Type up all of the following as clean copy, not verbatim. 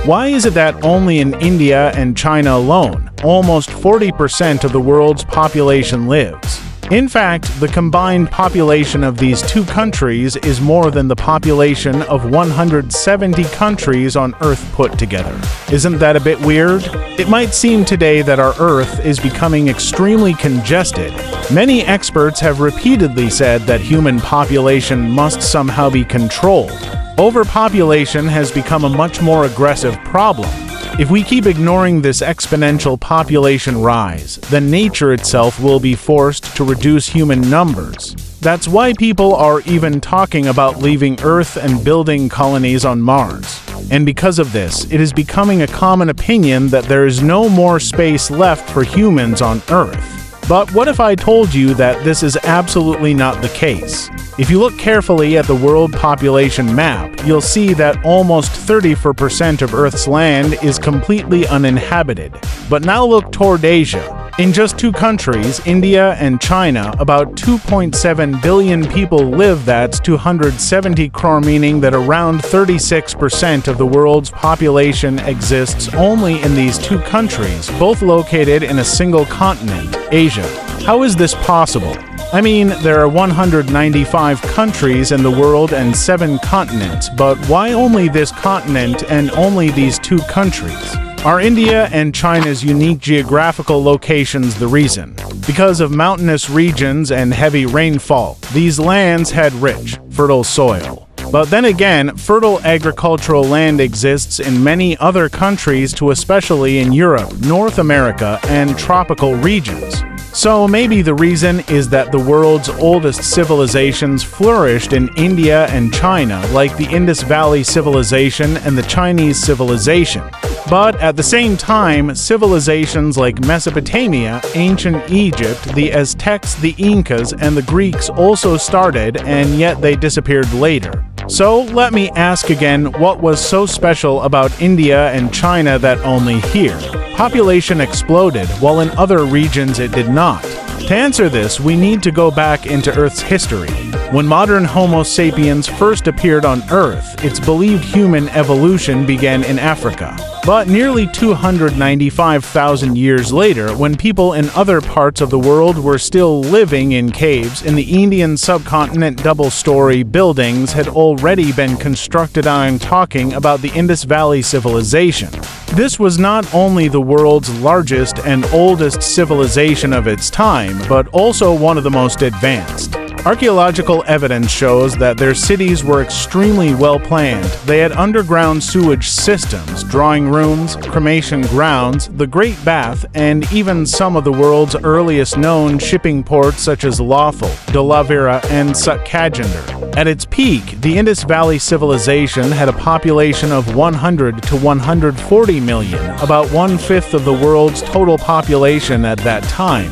Why is it that only in India and China alone, almost 40% of the world's population lives? In fact, the combined population of these two countries is more than the population of 170 countries on Earth put together. Isn't that a bit weird? It might seem today that our Earth is becoming extremely congested. Many experts have repeatedly said that human population must somehow be controlled. Overpopulation has become a much more aggressive problem. If we keep ignoring this exponential population rise, then nature itself will be forced to reduce human numbers. That's why people are even talking about leaving Earth and building colonies on Mars. And because of this, it is becoming a common opinion that there is no more space left for humans on Earth. But what if I told you that this is absolutely not the case? If you look carefully at the world population map, you'll see that almost 34% of Earth's land is completely uninhabited. But now look toward Asia. In just two countries, India and China, about 2.7 billion people live. That's 270 crore, meaning that around 36% of the world's population exists only in these two countries, both located in a single continent, Asia. How is this possible? I mean, there are 195 countries in the world and 7 continents, but why only this continent and only these two countries? Are India and China's unique geographical locations the reason? Because of mountainous regions and heavy rainfall, these lands had rich, fertile soil. But then again, fertile agricultural land exists in many other countries too, especially in Europe, North America, and tropical regions. So maybe the reason is that the world's oldest civilizations flourished in India and China, like the Indus Valley civilization and the Chinese civilization. But at the same time, civilizations like Mesopotamia, ancient Egypt, the Aztecs, the Incas, and the Greeks also started, and yet they disappeared later. So let me ask again, what was so special about India and China that only here population exploded, while in other regions it did not? To answer this, we need to go back into Earth's history. When modern Homo sapiens first appeared on Earth, it's believed human evolution began in Africa. But nearly 295,000 years later, when people in other parts of the world were still living in caves in the Indian subcontinent, double-story buildings had already been constructed. I'm talking about the Indus Valley civilization. This was not only the world's largest and oldest civilization of its time, but also one of the most advanced. Archaeological evidence shows that their cities were extremely well planned. They had underground sewage systems, drawing rooms, cremation grounds, the Great Bath, and even some of the world's earliest known shipping ports such as Lothal, Dhalavira, and Sutkajender. At its peak, the Indus Valley civilization had a population of 100 to 140 million, about 1/5 of the world's total population at that time.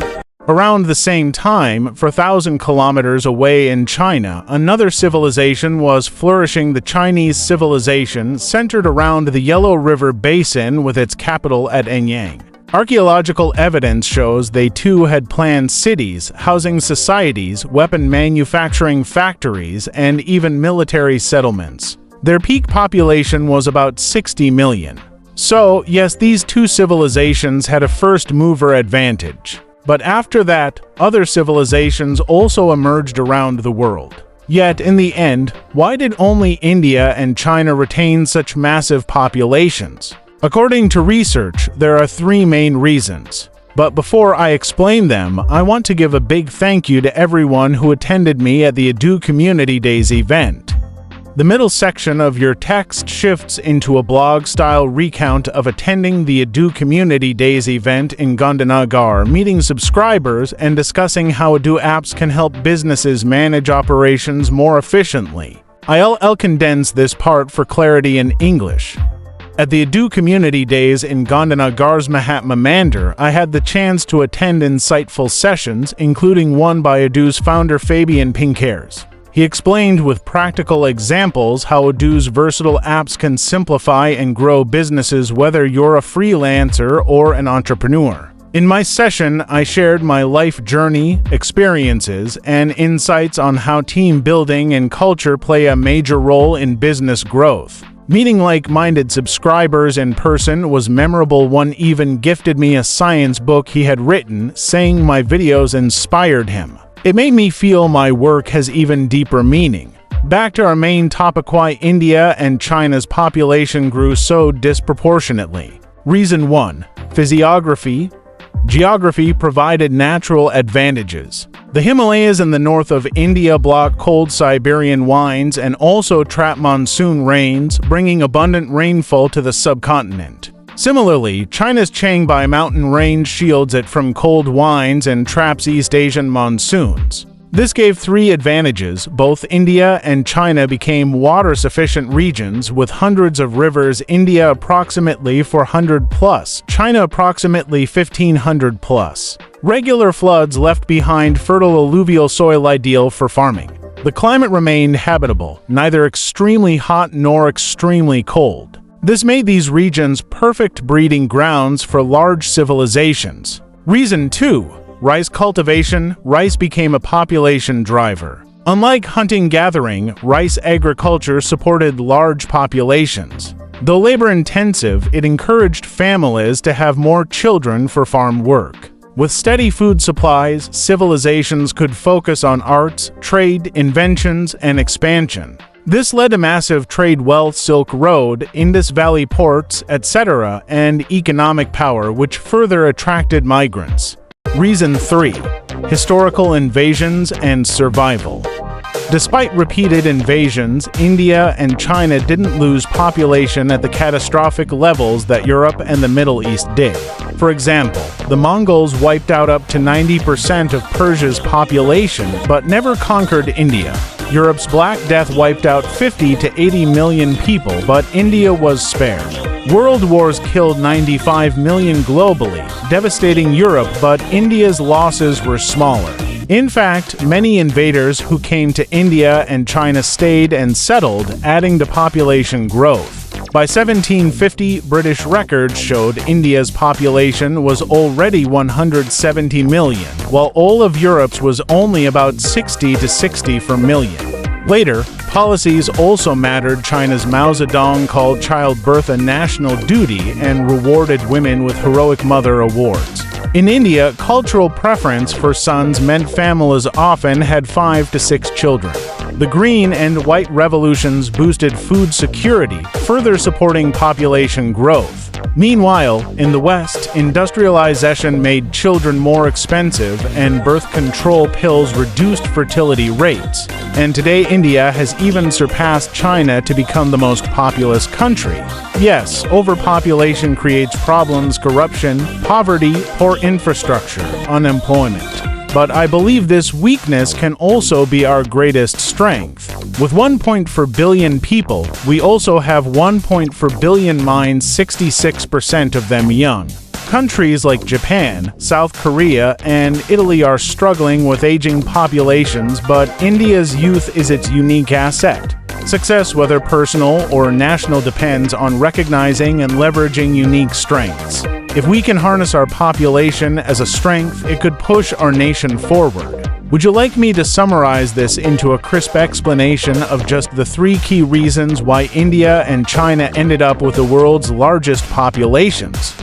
Around the same time, 4,000 kilometers away in China, another civilization was flourishing. The Chinese civilization centered around the Yellow River Basin with its capital at Anyang. Archaeological evidence shows they too had planned cities, housing societies, weapon manufacturing factories, and even military settlements. Their peak population was about 60 million. So, yes, these two civilizations had a first-mover advantage. But after that, other civilizations also emerged around the world. Yet, in the end, why did only India and China retain such massive populations? According to research, there are 3 main reasons. But before I explain them, I want to give a big thank you to everyone who attended me at the Edu Community Days event. The middle section of your text shifts into a blog-style recount of attending the Edu Community Days event in Gandhinagar, meeting subscribers, and discussing how Edu apps can help businesses manage operations more efficiently. I'll condense this part for clarity in English. At the Edu Community Days in Gandhinagar's Mahatma Mandir, I had the chance to attend insightful sessions, including one by Edu's founder Fabian Pinkers. He explained with practical examples how Edu's versatile apps can simplify and grow businesses whether you're a freelancer or an entrepreneur. In my session, I shared my life journey, experiences, and insights on how team building and culture play a major role in business growth. Meeting like-minded subscribers in person was memorable. One even gifted me a science book he had written, saying my videos inspired him. It made me feel my work has even deeper meaning. Back to our main topic: why India and China's population grew so disproportionately. Reason 1. Physiography. Geography provided natural advantages. The Himalayas in the north of India block cold Siberian winds and also trap monsoon rains, bringing abundant rainfall to the subcontinent. Similarly, China's Changbai mountain range shields it from cold winds and traps East Asian monsoons. This gave 3 advantages. Both India and China became water-sufficient regions with hundreds of rivers. India approximately 400 plus, China approximately 1500 plus. Regular floods left behind fertile alluvial soil ideal for farming. The climate remained habitable, neither extremely hot nor extremely cold. This made these regions perfect breeding grounds for large civilizations. Reason 2. Rice cultivation. Rice became a population driver. Unlike hunting-gathering, rice agriculture supported large populations. Though labor-intensive, it encouraged families to have more children for farm work. With steady food supplies, civilizations could focus on arts, trade, inventions, and expansion. This led to massive trade wealth, Silk Road, Indus Valley ports, etc., and economic power, which further attracted migrants. Reason 3. Historical invasions and survival. Despite repeated invasions, India and China didn't lose population at the catastrophic levels that Europe and the Middle East did. For example, the Mongols wiped out up to 90% of Persia's population, but never conquered India. Europe's Black Death wiped out 50 to 80 million people, but India was spared. World wars killed 95 million globally, devastating Europe, but India's losses were smaller. In fact, many invaders who came to India and China stayed and settled, adding to population growth. By 1750, British records showed India's population was already 170 million, while all of Europe's was only about 60 to 64 million. Later, policies also mattered. China's Mao Zedong called childbirth a national duty and rewarded women with heroic mother awards. In India, cultural preference for sons meant families often had 5 to 6 children. The Green and White Revolutions boosted food security, further supporting population growth. Meanwhile, in the West, industrialization made children more expensive and birth control pills reduced fertility rates. And today, India has even surpassed China to become the most populous country. Yes, overpopulation creates problems: corruption, poverty, poor infrastructure, unemployment. But I believe this weakness can also be our greatest strength. With 1.4 billion people, we also have 1.4 billion minds, 66% of them young. Countries like Japan, South Korea, and Italy are struggling with aging populations, but India's youth is its unique asset. Success, whether personal or national, depends on recognizing and leveraging unique strengths. If we can harness our population as a strength, it could push our nation forward. Would you like me to summarize this into a crisp explanation of just the 3 key reasons why India and China ended up with the world's largest populations?